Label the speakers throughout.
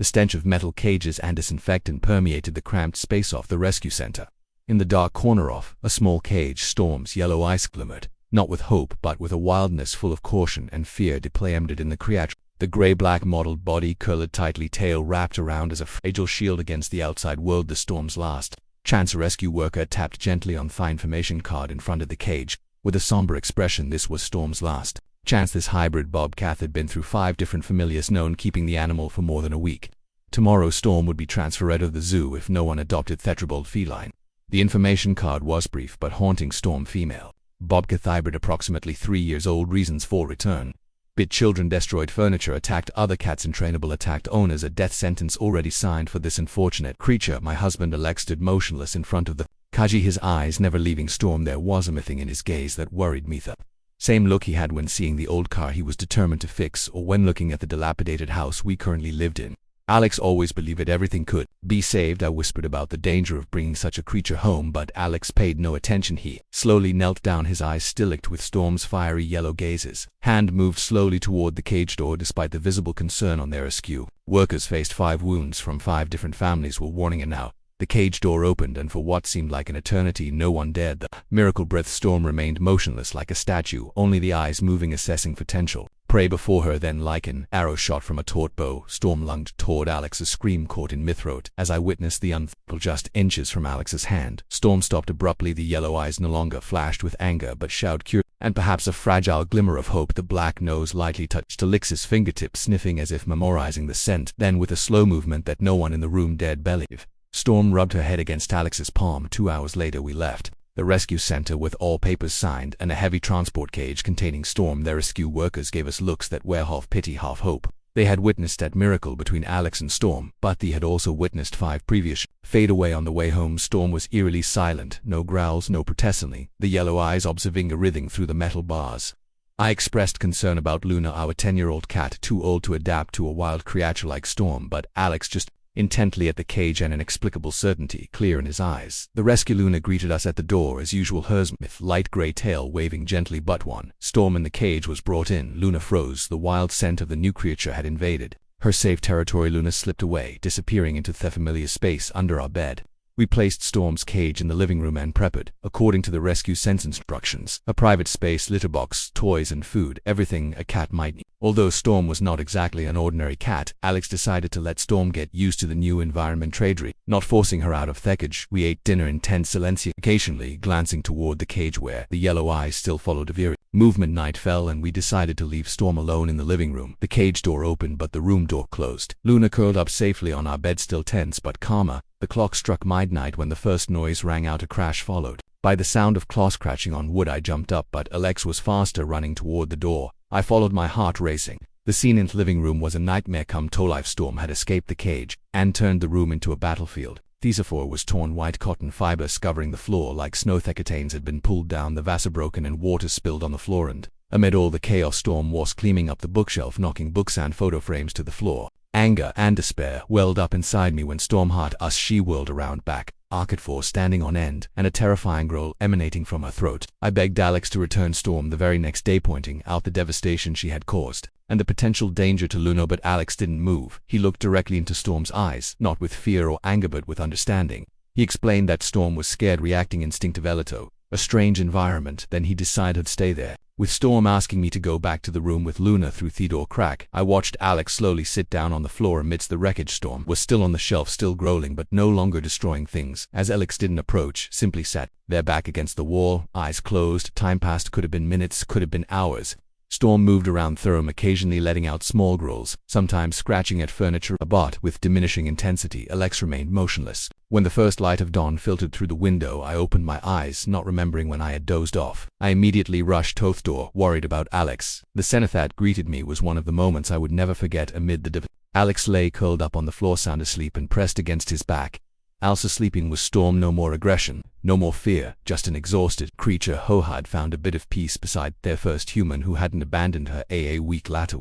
Speaker 1: The stench of metal cages and disinfectant permeated the cramped space of the rescue center. In the dark corner of a small cage, Storm's yellow eyes glimmered, not with hope but with a wildness full of caution and fear deployed in the creature. The gray-black mottled body curled tightly, tail wrapped around as a fragile shield against the outside world. The Storm's last chance rescue worker tapped gently on the information card in front of the cage, with a somber expression. This was Storm's last chance. This hybrid Bobcat had been through 5 different familiars, known keeping the animal for more than a week. Tomorrow Storm would be transferred to the zoo if no one adopted Thetrabald feline. The information card was brief but haunting. Storm female, Bobcat hybrid, approximately 3 years old, reasons for return: bit children, destroyed furniture, attacked other cats, untrainable, attacked owners. A death sentence already signed for this unfortunate creature. My husband Alex stood motionless in front of the Kaji, his eyes never leaving Storm. There was a mything in his gaze that worried me. The same look he had when seeing the old car he was determined to fix, or when looking at the dilapidated house we currently lived in. Alex always believed everything could be saved. I whispered about the danger of bringing such a creature home, but Alex paid no attention. He slowly knelt down, his eyes still licked with Storm's fiery yellow gazes. Hand moved slowly toward the cage door. Despite the visible concern on their rescue workers faced 5 wounds from 5 different families were warning, and now the cage door opened, and for what seemed like an eternity no one dared. The miracle breath. Storm remained motionless like a statue, only the eyes moving, assessing potential prey before her. Then, like an arrow shot from a taut bow, Storm lunged toward Alex. A scream caught in my throat as I witnessed the unful just inches from Alex's hand. Storm stopped abruptly. The yellow eyes no longer flashed with anger but showed curiosity and perhaps a fragile glimmer of hope. The black nose lightly touched Alex's fingertips, sniffing as if memorizing the scent. Then, with a slow movement that no one in the room dared believe, Storm rubbed her head against Alex's palm. 2 hours later we left the rescue center with all papers signed and a heavy transport cage containing Storm. Their rescue workers gave us looks that were half pity, half hope. They had witnessed that miracle between Alex and Storm, but they had also witnessed 5 previous fade away. On the way home, Storm was eerily silent. No growls, no protestingly, the yellow eyes observing a writhing through the metal bars. I expressed concern about Luna, our 10-year-old cat, too old to adapt to a wild creature like Storm, but Alex just intently at the cage, and inexplicable certainty clear in his eyes. The rescue Luna greeted us at the door as usual, her with light gray tail waving gently. But one Storm in the cage was brought in. Luna froze. The wild scent of the new creature had invaded her safe territory. Luna slipped away, disappearing into the familiar space under our bed. We placed Storm's cage in the living room and prepared, according to the rescue center's instructions, a private space, litter box, toys and food, everything a cat might need. Although Storm was not exactly an ordinary cat, Alex decided to let Storm get used to the new environment, not forcing her out of the cage. We ate dinner in tense silence, occasionally glancing toward the cage where the yellow eyes still followed every movement. Night fell and we decided to leave Storm alone in the living room. The cage door opened but the room door closed. Luna curled up safely on our bed, still tense but calmer. The clock struck midnight when the first noise rang out. A crash followed by the sound of claws scratching on wood. I jumped up, but Alex was faster, running toward the door. I followed, my heart racing. The scene in the living room was a nightmare come to life. Storm had escaped the cage and turned the room into a battlefield. The floor was torn, white cotton fibers covering the floor like snow. Curtains had been pulled down, the vase broken, and water spilled on the floor. And amid all the chaos, Storm was climbing up the bookshelf, knocking books and photo frames to the floor. Anger and despair welled up inside me when Storm heard us. She whirled around, back arched for standing on end, and a terrifying growl emanating from her throat. I begged Alex to return Storm the very next day, pointing out the devastation she had caused and the potential danger to Luna, but Alex didn't move. He looked directly into Storm's eyes, not with fear or anger but with understanding. He explained that Storm was scared, reacting instinctively to a strange environment. Then he decided to stay there, with Storm asking me to go back to the room with Luna through the door crack. I watched Alex slowly sit down on the floor amidst the wreckage. Storm was still on the shelf, still growling but no longer destroying things. As Alex didn't approach, simply sat there back against the wall, eyes closed. Time passed. Could have been minutes, could have been hours. Storm moved around the room, occasionally letting out small growls, sometimes scratching at furniture, but with diminishing intensity. Alex remained motionless. When the first light of dawn filtered through the window, I opened my eyes, not remembering when I had dozed off. I immediately rushed to the door, worried about Alex. The scent that greeted me was one of the moments I would never forget. Amid the Alex lay curled up on the floor, sound asleep and pressed against his back. Also sleeping was Storm. No more aggression, no more fear, just an exhausted creature who had found a bit of peace beside their first human who hadn't abandoned her. A week later,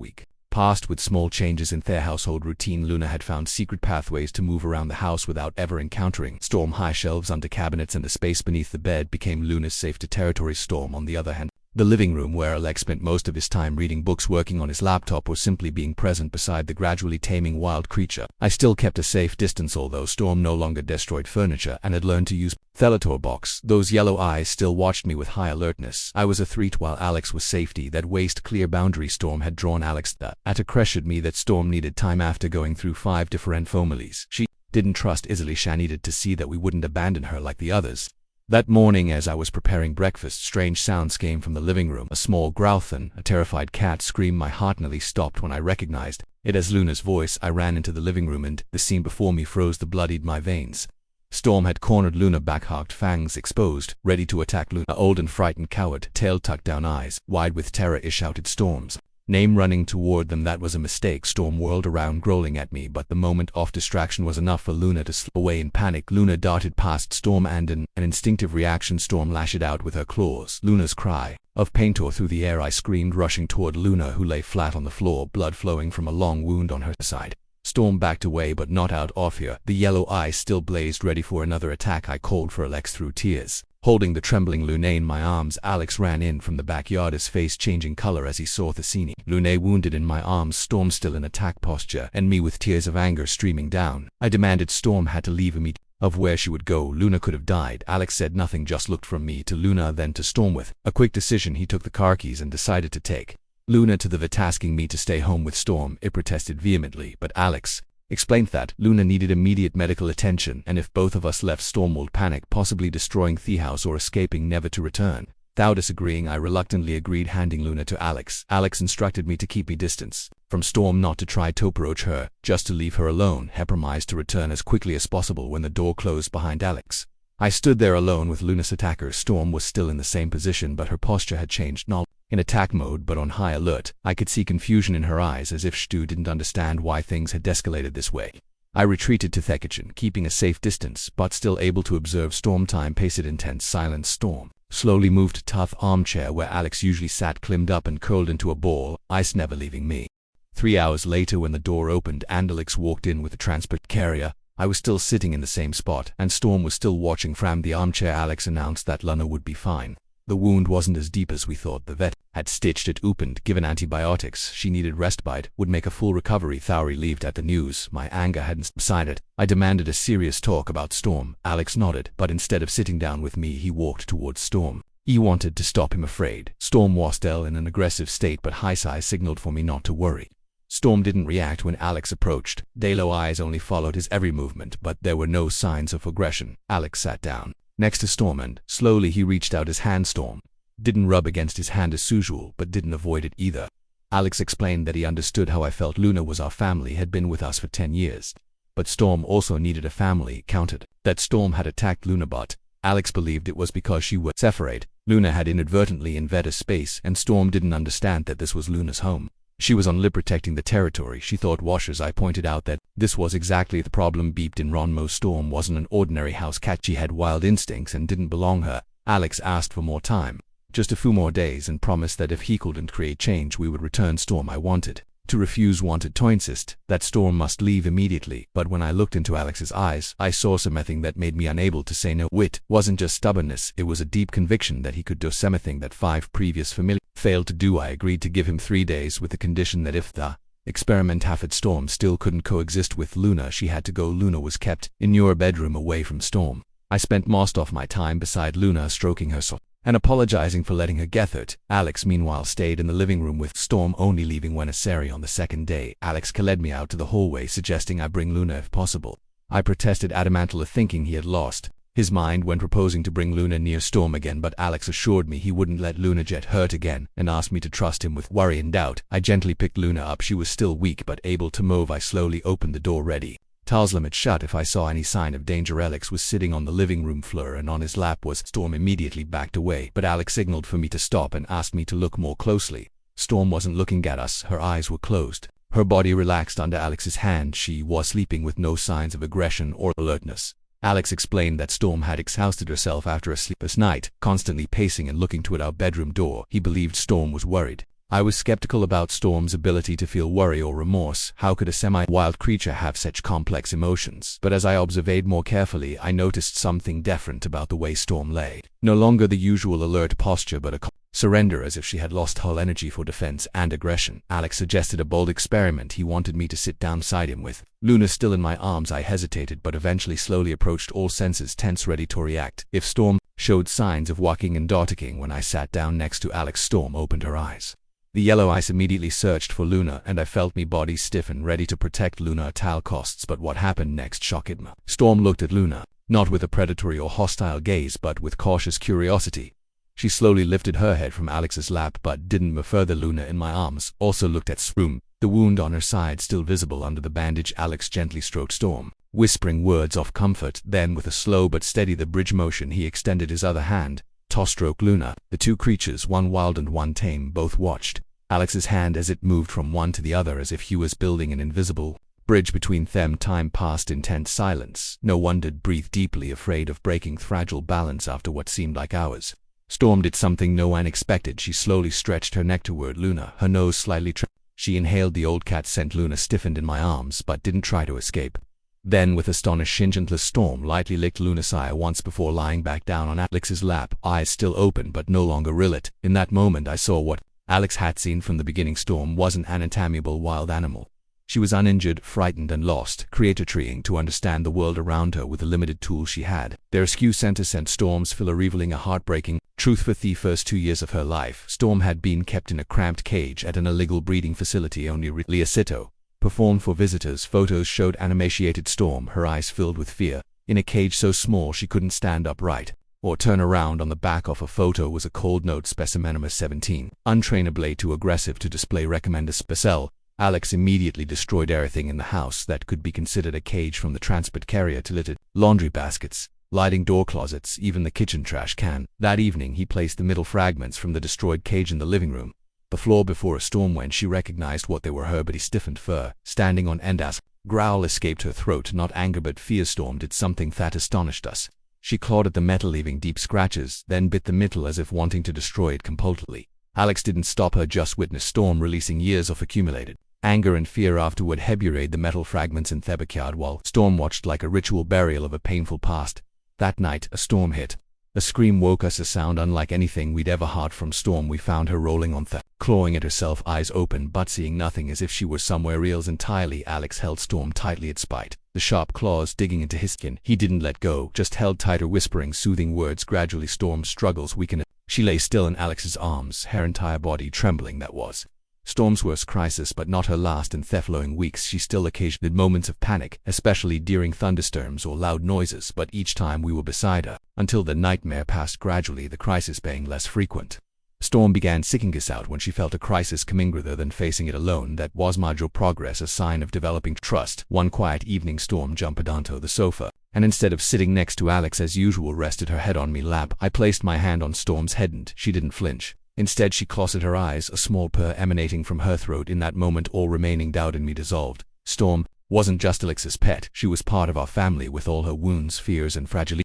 Speaker 1: passed with small changes in their household routine. Luna had found secret pathways to move around the house without ever encountering Storm. High shelves under cabinets and the space beneath the bed became Luna's safe territory. Storm, on the other hand, The living room where Alex spent most of his time reading books working on his laptop or simply being present beside the gradually taming wild creature. I still kept a safe distance although Storm no longer destroyed furniture and had learned to use Thelator box. Those yellow eyes still watched me with high alertness. I was a threat while Alex was safety. That waist-clear boundary Storm had drawn Alex at a crescent me that Storm needed time after going through 5 different families. She didn't trust easily. She needed to see that we wouldn't abandon her like the others. That morning as I was preparing breakfast, strange sounds came from the living room. A small growl and a terrified cat scream. My heart nearly stopped when I recognized it as Luna's voice. I ran into the living room and the scene before me froze. The blood in my veins. Storm had cornered Luna, back-hooked, fangs exposed, ready to attack Luna. Old and frightened coward, tail tucked down, eyes wide with terror, shouted Storm's name, running toward them. That was a mistake. Storm whirled around, growling at me, but the moment of distraction was enough for Luna to slip away in panic. Luna darted past Storm and in an instinctive reaction, Storm lashed out with her claws. Luna's cry of pain tore through the air. I screamed, rushing toward Luna, who lay flat on the floor, blood flowing from a long wound on her side. Storm backed away, but not out of fear. The yellow eyes still blazed, ready for another attack. I called for Alex through tears. Holding the trembling Luna in my arms, Alex ran in from the backyard, his face changing color as he saw the scene. Luna wounded in my arms, Storm still in attack posture, and me with tears of anger streaming down. I demanded Storm had to leave immediately. Of where she would go, Luna could have died. Alex said nothing, just looked from me to Luna, then to Storm. With a quick decision, he took the car keys and decided to take Luna to the vet, asking me to stay home with Storm. It protested vehemently, but Alex explained that Luna needed immediate medical attention, and if both of us left, Storm would panic, possibly destroying the house or escaping, never to return. Without disagreeing, I reluctantly agreed, handing Luna to Alex. Alex instructed me to keep me distance from Storm, not to try to approach her, just to leave her alone. He promised to return as quickly as possible when the door closed behind Alex. I stood there alone with Luna's attacker. Storm was still in the same position, but her posture had changed, not in attack mode but on high alert. I could see confusion in her eyes, as if she didn't understand why things had escalated this way. I retreated to the kitchen, keeping a safe distance, but still able to observe Storm. Time paced. Intense silence. Storm slowly moved to the tough armchair where Alex usually sat, climbed up and curled into a ball, ice never leaving me. 3 hours later, when the door opened and Alex walked in with the transport carrier, I was still sitting in the same spot, and Storm was still watching from the armchair. Alex announced that Luna would be fine. The wound wasn't as deep as we thought. The vet had stitched it open, given antibiotics. She needed respite, would make a full recovery. Though relieved at the news, my anger hadn't subsided. I demanded a serious talk about Storm. Alex nodded, but instead of sitting down with me, he walked towards Storm. He wanted to stop him, afraid. Storm was still in an aggressive state, but high size signaled for me not to worry. Storm didn't react when Alex approached. Daylow eyes only followed his every movement, but there were no signs of aggression. Alex sat down next to Storm and slowly he reached out his hand. Storm didn't rub against his hand as usual, but didn't avoid it either. Alex explained that he understood how I felt. Luna was our family, had been with us for 10 years. But Storm also needed a family. Counted that Storm had attacked Luna, but Alex believed it was because she was separate. Luna had inadvertently invaded space, and Storm didn't understand that this was Luna's home. She was only protecting the territory. She thought washers. I pointed out that this was exactly the problem. Beeped in Ronmo. Storm wasn't an ordinary house cat. She had wild instincts and didn't belong her. Alex asked for more time, just a few more days, and promised that if he couldn't create change, we would return Storm. I wanted to refuse, wanted to insist that Storm must leave immediately, but when I looked into Alex's eyes, I saw something that made me unable to say no. It wasn't just stubbornness, it was a deep conviction that he could do something that 5 previous familiars failed to do. I agreed to give him 3 days with the condition that if the experiment happened, Storm still couldn't coexist with Luna. She had to go. Luna was kept in your bedroom away from Storm. I spent most of my time beside Luna, stroking her soft and apologizing for letting her get hurt. Alex meanwhile stayed in the living room with Storm, only leaving when necessary. On the second day, Alex led me out to the hallway, suggesting I bring Luna if possible. I protested, adamantly, thinking he had lost his mind when proposing to bring Luna near Storm again, but Alex assured me he wouldn't let Luna get hurt again and asked me to trust him. With worry and doubt, I gently picked Luna up. She was still weak but able to move. I slowly opened the door, ready to slam it shut if I saw any sign of danger. Alex was sitting on the living room floor and on his lap was Storm. Immediately backed away, but Alex signaled for me to stop and asked me to look more closely. Storm wasn't looking at us. Her eyes were closed. Her body relaxed under Alex's hand. She was sleeping with no signs of aggression or alertness. Alex explained that Storm had exhausted herself after a sleepless night, constantly pacing and looking toward our bedroom door. He believed Storm was worried I was skeptical about Storm's ability to feel worry or remorse. How could a semi-wild creature have such complex emotions? But as I observed more carefully, I noticed something different about the way Storm lay. No longer the usual alert posture, but a surrender, as if she had lost all energy for defense and aggression. Alex suggested a bold experiment. He wanted me to sit down beside him with Luna still in my arms. I hesitated, but eventually slowly approached, all senses tense, ready to react if Storm showed signs of walking and darting. When I sat down next to Alex, Storm opened her eyes. The yellow eyes immediately searched for Luna, and I felt my body stiffen, ready to protect Luna at all costs. But what happened next shocked me. Storm looked at Luna, not with a predatory or hostile gaze, but with cautious curiosity. She slowly lifted her head from Alex's lap, but didn't move further. Luna, in my arms, also looked at Storm, the wound on her side still visible under the bandage. Alex gently stroked Storm, whispering words of comfort. Then, with a slow but steady bridge motion, he extended his other hand to stroke Luna. The two creatures, one wild and one tame, both watched Alex's hand as it moved from one to the other, as if he was building an invisible bridge between them. Time passed in tense silence. No one did breathe deeply, afraid of breaking fragile balance after what seemed like hours. Storm did something no one expected. She slowly stretched her neck toward Luna, her nose slightly trembling. She inhaled the old cat scent. Luna stiffened in my arms, but didn't try to escape. Then, with astonishing gentleness, Storm lightly licked Luna's eye once before lying back down on Alex's lap, eyes still open but no longer rillet. In that moment I saw what Alex had seen from the beginning. Storm wasn't an untamable wild animal. She was uninjured, frightened and lost, creator trying to understand the world around her with the limited tools she had. Their skew center sent Storm's filler revealing a heartbreaking truth. For the first 2 years of her life, Storm had been kept in a cramped cage at an illegal breeding facility. Only Leocito performed for visitors. Photos showed an emaciated Storm, her eyes filled with fear, in a cage so small she couldn't stand upright or turn around. On the back of a photo was a cold note: specimen number 17, untrainably too aggressive to display, recommended special. Alex immediately destroyed everything in the house that could be considered a cage, from the transport carrier to littered laundry baskets, lighting door closets, even the kitchen trash can. That evening he placed the middle fragments from the destroyed cage in the living room, the floor, before a Storm. When she recognized what they were, her body stiffened, fur standing on end as growl escaped her throat. Not anger but fear. Storm did something that astonished us. She clawed at the metal, leaving deep scratches, then bit the metal as if wanting to destroy it completely. Alex didn't stop her, just witnessed Storm releasing years of accumulated anger and fear. Afterward he buried the metal fragments in the backyard, while Storm watched like a ritual burial of a painful past. That night a storm hit. A scream woke us, a sound unlike anything we'd ever heard from Storm. We found her rolling on the clawing at herself, eyes open but seeing nothing, as if she were somewhere else entirely. Alex held Storm tightly at spite, the sharp claws digging into his skin. He didn't let go, just held tighter, whispering soothing words. Gradually Storm's struggles weakened. She lay still in Alex's arms, her entire body trembling. That was Storm's worst crisis, but not her last. In the following weeks she still occasionally had moments of panic, especially during thunderstorms or loud noises, but each time we were beside her, until the nightmare passed. Gradually the crisis being less frequent. Storm began seeking us out when she felt a crisis coming, rather than facing it alone. That was major progress, a sign of developing trust. One quiet evening Storm jumped onto the sofa, and instead of sitting next to Alex as usual, rested her head on me lap. I placed my hand on Storm's head and she didn't flinch. Instead she closed her eyes, a small purr emanating from her throat. In that moment all remaining doubt in me dissolved. Storm wasn't just Alex's pet, she was part of our family, with all her wounds, fears and fragility.